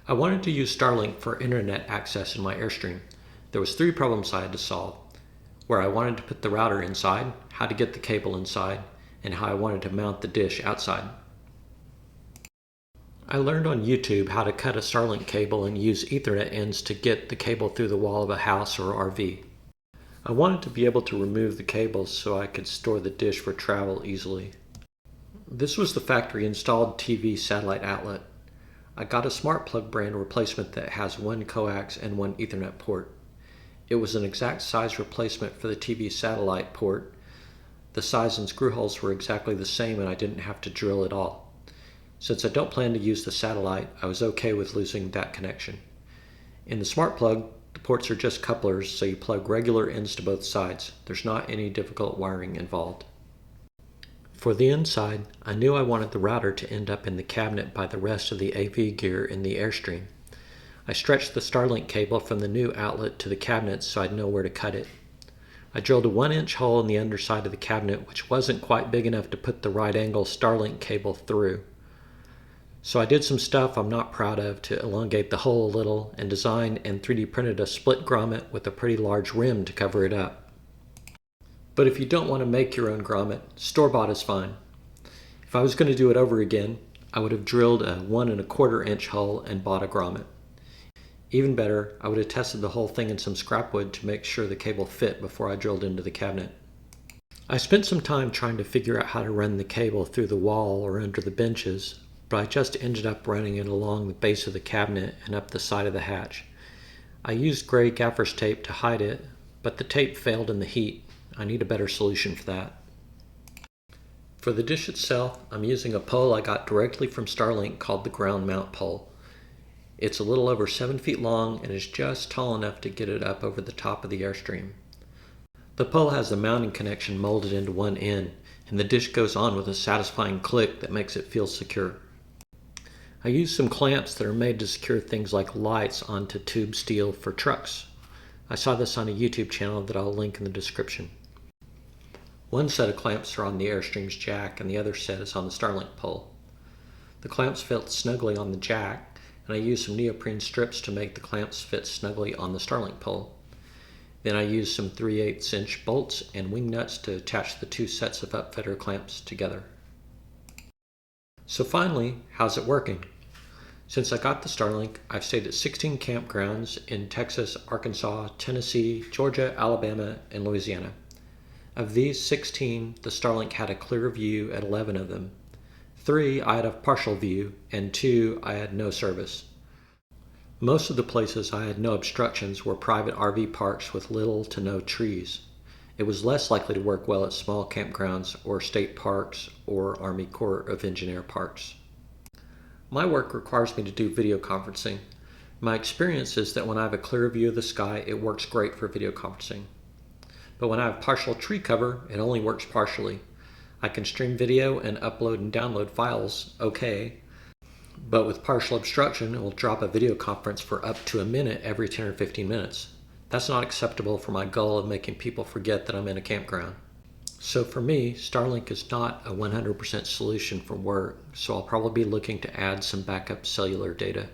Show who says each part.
Speaker 1: I wanted to use Starlink for internet access in my Airstream. There was 3 problems I had to solve: where I wanted to put the router inside, how to get the cable inside, and how I wanted to mount the dish outside. I learned on YouTube how to cut a Starlink cable and use Ethernet ends to get the cable through the wall of a house or RV. I wanted to be able to remove the cables so I could store the dish for travel easily. This was the factory installed TV satellite outlet. I got a smart plug brand replacement that has 1 coax and 1 Ethernet port. It was an exact size replacement for the TV satellite port. The size and screw holes were exactly the same and I didn't have to drill at all. Since I don't plan to use the satellite, I was okay with losing that connection. In the smart plug, the ports are just couplers, so you plug regular ends to both sides. There's not any difficult wiring involved. For the inside, I knew I wanted the router to end up in the cabinet by the rest of the AV gear in the Airstream. I stretched the Starlink cable from the new outlet to the cabinet so I'd know where to cut it. I drilled a 1-inch hole in the underside of the cabinet, which wasn't quite big enough to put the right angle Starlink cable through. So I did some stuff I'm not proud of to elongate the hole a little and designed and 3D printed a split grommet with a pretty large rim to cover it up. But if you don't want to make your own grommet, store-bought is fine. If I was going to do it over again, I would have drilled a 1¼ inch hole and bought a grommet. Even better, I would have tested the whole thing in some scrap wood to make sure the cable fit before I drilled into the cabinet. I spent some time trying to figure out how to run the cable through the wall or under the benches, but I just ended up running it along the base of the cabinet and up the side of the hatch. I used gray gaffer's tape to hide it, but the tape failed in the heat. I need a better solution for that. For the dish itself, I'm using a pole I got directly from Starlink called the ground mount pole. It's a little over 7 feet long and is just tall enough to get it up over the top of the Airstream. The pole has a mounting connection molded into one end, and the dish goes on with a satisfying click that makes it feel secure. I used some clamps that are made to secure things like lights onto tube steel for trucks. I saw this on a YouTube channel that I'll link in the description. One set of clamps are on the Airstream's jack and the other set is on the Starlink pole. The clamps fit snugly on the jack, and I used some neoprene strips to make the clamps fit snugly on the Starlink pole. Then I used some 3/8 inch bolts and wing nuts to attach the 2 sets of upfitter clamps together. So finally, how's it working? Since I got the Starlink, I've stayed at 16 campgrounds in Texas, Arkansas, Tennessee, Georgia, Alabama, and Louisiana. Of these 16, the Starlink had a clear view at 11 of them. 3 I had a partial view, and 2 I had no service. Most of the places I had no obstructions were private RV parks with little to no trees. It was less likely to work well at small campgrounds or state parks or Army Corps of Engineer parks. My work requires me to do video conferencing. My experience is that when I have a clear view of the sky, it works great for video conferencing. But when I have partial tree cover, it only works partially. I can stream video and upload and download files okay, but with partial obstruction, it will drop a video conference for up to a minute every 10 or 15 minutes. That's not acceptable for my goal of making people forget that I'm in a campground. So for me, Starlink is not a 100% solution for work, so I'll probably be looking to add some backup cellular data.